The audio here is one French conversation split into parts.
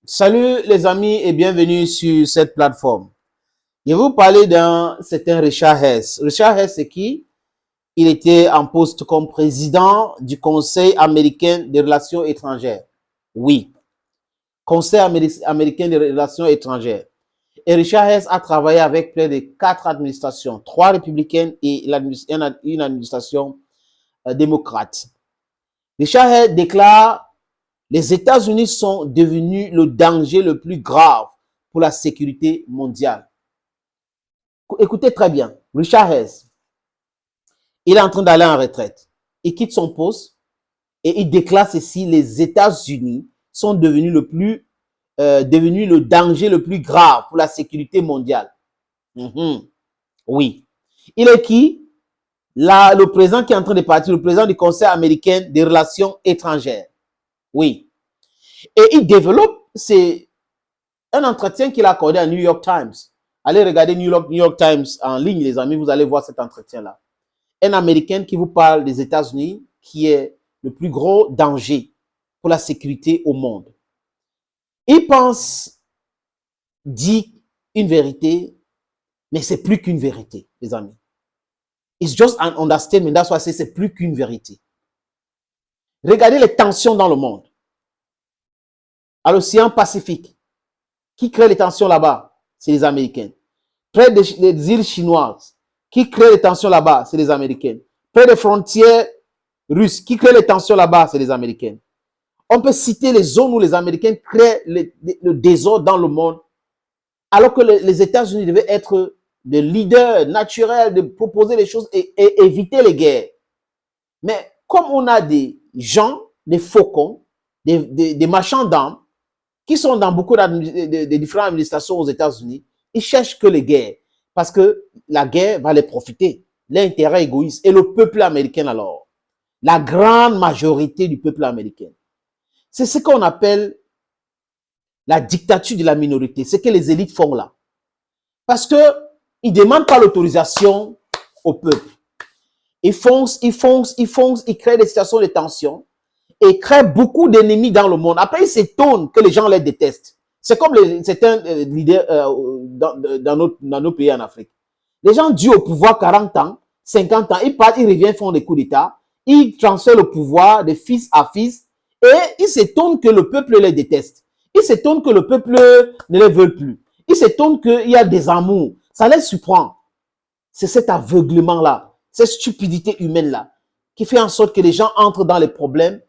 Salut les amis et bienvenue sur cette plateforme. Je vais vous parler d'un certain Richard Hess. Richard Hess, c'est qui? Il était en poste comme président du Conseil américain des relations étrangères. Oui, Conseil américain des relations étrangères. Et Richard Hess a travaillé avec près de 4 administrations, 3 républicaines et une administration démocrate. Richard Hess déclare: les États-Unis sont devenus le danger le plus grave pour la sécurité mondiale. Écoutez très bien, Richard Hess, il est en train d'aller en retraite. Il quitte son poste et il déclare ceci: les États-Unis sont devenus le danger le plus grave pour la sécurité mondiale. Oui. Il est qui? Là, le président qui est en train de partir, le président du Conseil américain des relations étrangères. Oui. Et il développe, c'est un entretien qu'il a accordé à New York Times. Allez regarder New York Times en ligne, les amis, vous allez voir cet entretien-là. Un Américain qui vous parle des États-Unis, qui est le plus gros danger pour la sécurité au monde. Il pense, dit une vérité, mais c'est plus qu'une vérité, les amis. It's just an understatement, that's why I say c'est plus qu'une vérité. Regardez les tensions dans le monde. À l'océan Pacifique, qui crée les tensions là-bas? C'est les Américains. Près des îles chinoises, qui crée les tensions là-bas? C'est les Américains. Près des frontières russes, qui crée les tensions là-bas? C'est les Américains. On peut citer les zones où les Américains créent le désordre dans le monde, alors que les États-Unis devaient être des leaders naturels, de proposer les choses et éviter les guerres. Mais comme on a des gens, des faucons, des marchands d'armes, qui sont dans beaucoup de différentes administrations aux États-Unis, ils cherchent que les guerres, parce que la guerre va les profiter, l'intérêt égoïste. Et le peuple américain alors, la grande majorité du peuple américain, c'est ce qu'on appelle la dictature de la minorité, ce que les élites font là. Parce que ils ne demandent pas l'autorisation au peuple. Ils foncent, ils créent des situations de tension et créent beaucoup d'ennemis dans le monde. Après, ils s'étonnent que les gens les détestent. C'est comme certains leaders dans nos pays en Afrique. Les gens durent au pouvoir 40 ans, 50 ans, ils partent, ils reviennent, font des coups d'État, ils transfèrent le pouvoir de fils à fils et ils s'étonnent que le peuple les déteste. Ils s'étonnent que le peuple ne les veut plus. Ils s'étonnent qu'il y a des amours. Ça les surprend. C'est cet aveuglement-là, cette stupidité humaine-là qui fait en sorte que les gens entrent dans les problèmes.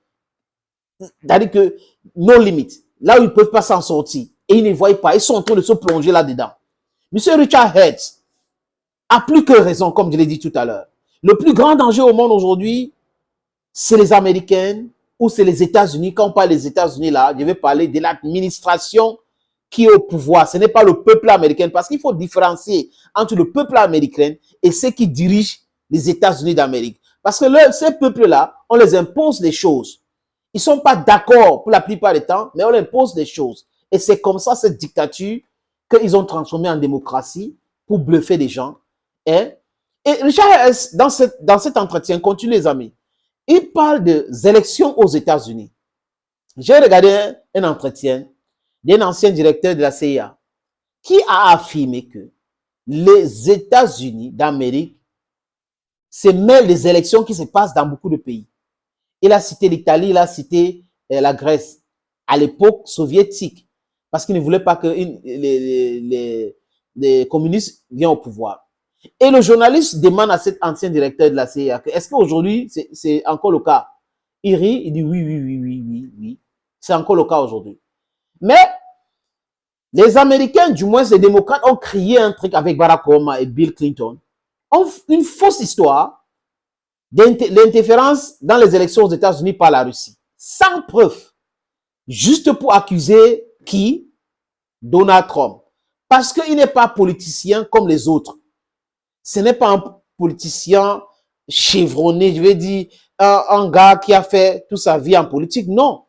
C'est-à-dire que nos limites, là où ils ne peuvent pas s'en sortir, et ils ne voient pas, ils sont en train de se plonger là-dedans. Monsieur Richard Hess a plus que raison, comme je l'ai dit tout à l'heure. Le plus grand danger au monde aujourd'hui, c'est les Américains ou c'est les États-Unis. Quand on parle des États-Unis, là, je vais parler de l'administration qui est au pouvoir. Ce n'est pas le peuple américain, parce qu'il faut différencier entre le peuple américain et ceux qui dirigent les États-Unis d'Amérique. Parce que ces peuples-là, on les impose des choses. Ils ne sont pas d'accord pour la plupart du temps, mais on impose des choses. Et c'est comme ça, cette dictature, qu'ils ont transformée en démocratie pour bluffer des gens. Hein? Et Richard Hess, dans cet entretien, continue les amis, il parle des élections aux États-Unis. J'ai regardé un entretien d'un ancien directeur de la CIA qui a affirmé que les États-Unis d'Amérique se mêlent des élections qui se passent dans beaucoup de pays. Il a cité l'Italie, il a cité la Grèce, à l'époque soviétique, parce qu'il ne voulait pas que les communistes viennent au pouvoir. Et le journaliste demande à cet ancien directeur de la CIA, est-ce qu'aujourd'hui, c'est encore le cas? Il rit, il dit oui. C'est encore le cas aujourd'hui. Mais les Américains, du moins les démocrates, ont créé un truc avec Barack Obama et Bill Clinton. Une fausse histoire l'interférence dans les élections aux États-Unis par la Russie, sans preuve, juste pour accuser qui? Donald Trump. Parce qu'il n'est pas politicien comme les autres. Ce n'est pas un politicien chevronné, je vais dire, un gars qui a fait toute sa vie en politique. Non.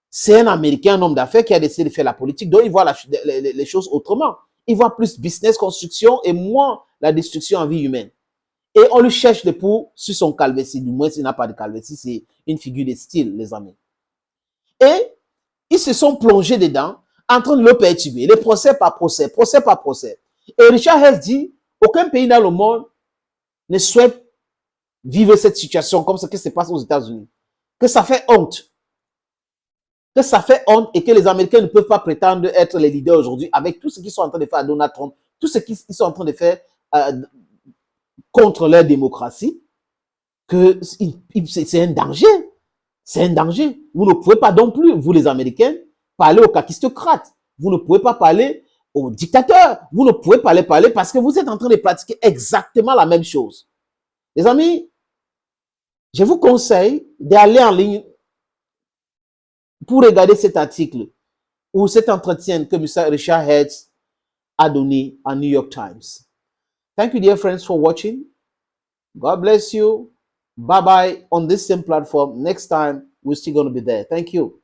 C'est un Américain, un homme d'affaires qui a décidé de faire la politique. Donc, il voit les choses autrement. Il voit plus business, construction et moins la destruction en vie humaine. Et on le cherche de pour sur son calvétie. Du moins, s'il n'a pas de calvétie, c'est une figure de style, les amis. Et ils se sont plongés dedans en train de le perturber, les procès par procès, procès par procès. Et Richard Hess dit, aucun pays dans le monde ne souhaite vivre cette situation comme ce qui se passe aux États-Unis. Que ça fait honte. Que ça fait honte et que les Américains ne peuvent pas prétendre être les leaders aujourd'hui avec tout ce qu'ils sont en train de faire à Donald Trump, tout ce qu'ils sont en train de faire contre leur démocratie, que c'est un danger. C'est un danger. Vous ne pouvez pas non plus, vous les Américains, parler aux kakistocrates. Vous ne pouvez pas parler aux dictateurs. Vous ne pouvez pas les parler parce que vous êtes en train de pratiquer exactement la même chose. Les amis, je vous conseille d'aller en ligne pour regarder cet article ou cet entretien que M. Richard Hess a donné à New York Times. Thank you, dear friends, for watching. God bless you. Bye-bye on this same platform. Next time, we're still going to be there. Thank you.